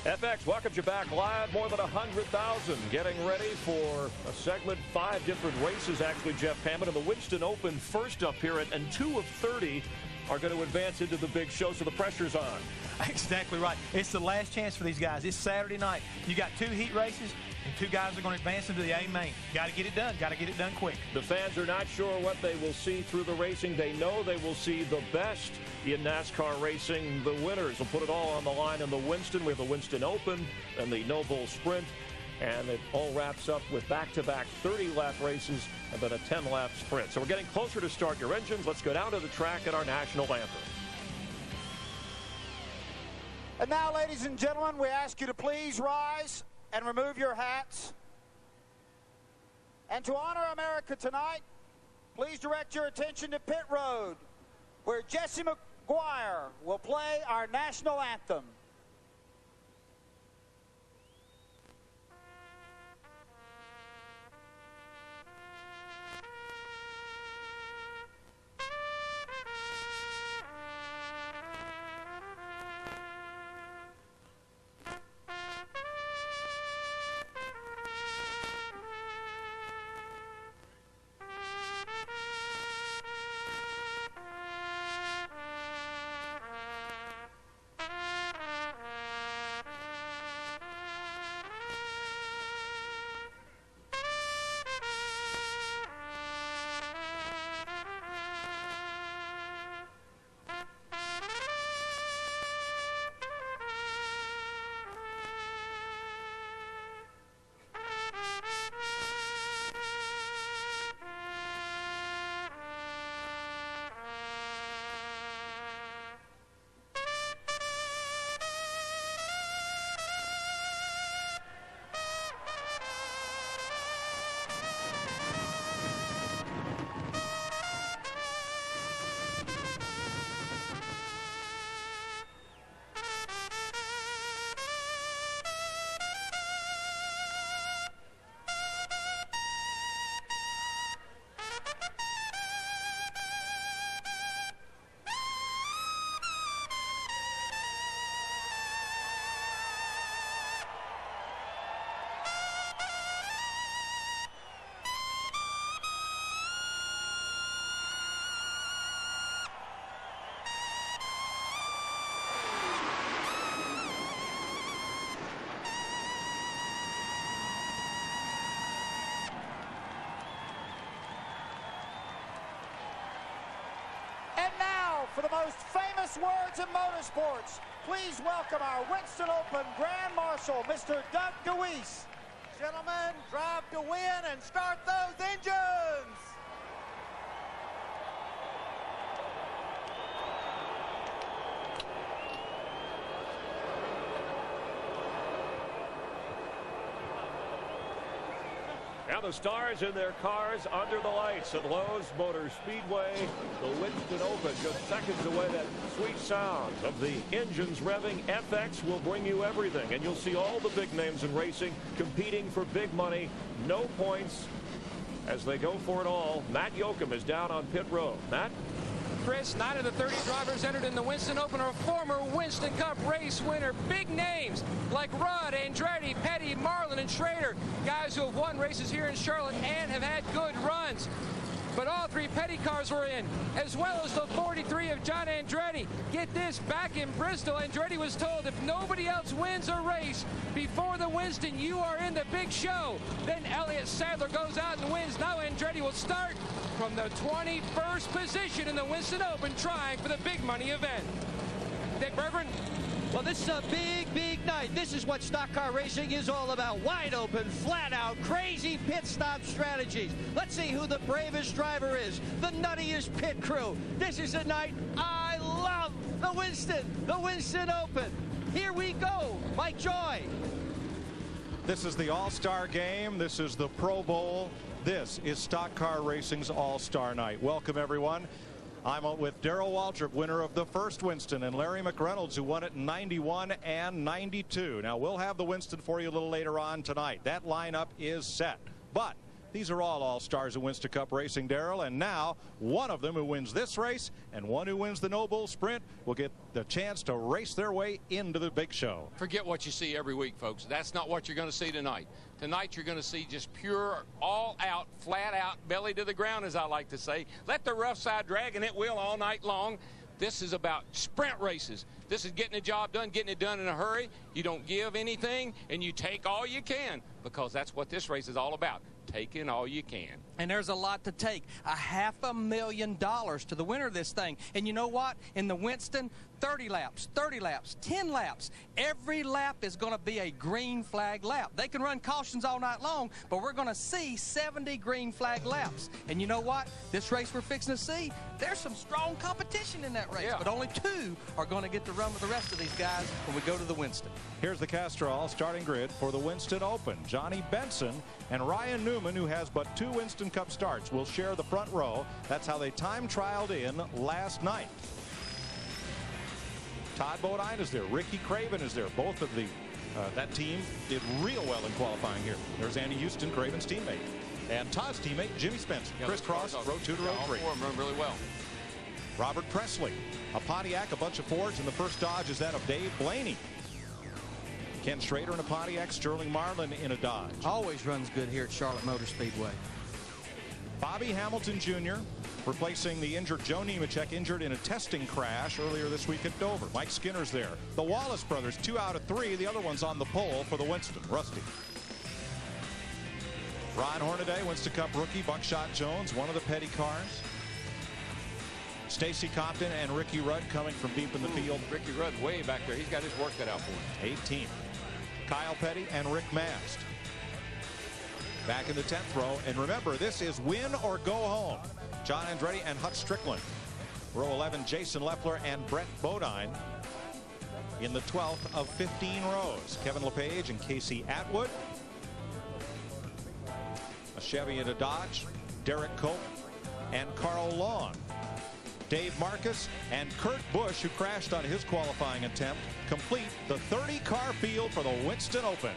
FX welcomes you back live. More than 100,000 getting ready for a segment. 5 different races, actually, Jeff Hammond. And the Winston Open first up here, and 2 of 30 are going to advance into the big show, so the pressure's on. Exactly right. It's the last chance for these guys. It's Saturday night. You got 2 heat races, and 2 guys are going to advance into the A main. Got to get it done. Got to get it done quick. The fans are not sure what they will see through the racing. They know they will see the best in NASCAR racing. The winners will put it all on the line in the Winston. We have the Winston Open and the No Bull Sprint. And it all wraps up with back-to-back 30-lap races and then a 10-lap sprint. So we're getting closer to start your engines. Let's go down to the track at our national anthem. And now, ladies and gentlemen, we ask you to please rise and remove your hats. And to honor America tonight, please direct your attention to pit road, where Jesse McGuire will play our national anthem. For the most famous words in motorsports, please welcome our Winston Open Grand Marshal, Mr. Doug DeWeese. Gentlemen, drive to win and start those engines! Now the stars in their cars under the lights at Lowe's Motor Speedway. The Winston Open just seconds away. That sweet sound of the engines revving. FX will bring you everything, and you'll see all the big names in racing competing for big money. No points as they go for it all. Matt Yoakum is down on pit road. Matt? Chris, 9 of the 30 drivers entered in the Winston Open are former Winston Cup race winner. Big names like Rudd, Andretti, Petty, Marlin, and Schrader. Guys who have won races here in Charlotte and have had good runs. But all 3 Petty cars were in, as well as the 43 of John Andretti. Get this, back in Bristol, Andretti was told if nobody else wins a race before the Winston, you are in the big show. Then Elliott Sadler goes out and wins. Now Andretti will start from the 21st position in the Winston Open, trying for the big money event. Dick Bergeron. Well, this is a big, big night. This is what stock car racing is all about. Wide open, flat out, crazy pit stop strategies. Let's see who the bravest driver is, the nuttiest pit crew. This is a night I love. The Winston Open. Here we go. Mike Joy. This is the All-Star Game. This is the Pro Bowl. This is stock car racing's All-Star Night. Welcome, everyone. I'm with Darrell Waltrip, winner of the first Winston, and Larry McReynolds, who won it in 91 and 92. Now, we'll have the Winston for you a little later on tonight. That lineup is set. But These are all stars of Winston Cup Racing, Darrell, and now one of them who wins this race and one who wins the No Bull Sprint will get the chance to race their way into the big show. Forget what you see every week, folks. That's not what you're going to see tonight. Tonight you're going to see just pure, all-out, flat-out, belly to the ground, as I like to say. Let the rough side drag, and it will all night long. This is about sprint races. This is getting the job done, getting it done in a hurry. You don't give anything, and you take all you can, because that's what this race is all about. Taking all you can. And there's a lot to take. $500,000 to the winner of this thing. And you know what? In the Winston, 30 laps, 10 laps. Every lap is going to be a green flag lap. They can run cautions all night long, but we're going to see 70 green flag laps. And you know what? This race we're fixing to see, there's some strong competition in that race, yeah. But only 2 are going to get to run with the rest of these guys when we go to the Winston. Here's the Castrol starting grid for the Winston Open. Johnny Benson and Ryan Newman, who has but 2 Winston Cup starts, will share the front row. That's how they time trialed in last night. Todd Bodine is there. Ricky Craven is there. Both of that team did real well in qualifying here. There's Andy Houston, Craven's teammate. And Todd's teammate, Jimmy Spencer. Yeah, Chris Cross, row 2 to row 3. All 4 run really well. Robert Presley, a Pontiac, a bunch of Fords, and the first Dodge is that of Dave Blaney. Ken Schrader in a Pontiac, Sterling Marlin in a Dodge. Always runs good here at Charlotte Motor Speedway. Bobby Hamilton Jr. replacing the injured Joe Nemechek, injured in a testing crash earlier this week at Dover. Mike Skinner's there. The Wallace brothers, 2 out of 3. The other one's on the pole for the Winston. Rusty. Ron Hornaday, Winston Cup rookie. Buckshot Jones, one of the Petty cars. Stacy Compton and Ricky Rudd coming from deep in the field. Ricky Rudd way back there. He's got his work cut out for him. 18th. Kyle Petty and Rick Mast back in the 10th row. And remember, this is win or go home. John Andretti and Hutch Strickland. Row 11, Jason Leffler and Brett Bodine in the 12th of 15 rows. Kevin LePage and Casey Atwood. A Chevy and a Dodge. Derek Cope and Carl Long. Dave Marcus and Kurt Busch, who crashed on his qualifying attempt, complete the 30-car field for the Winston Open.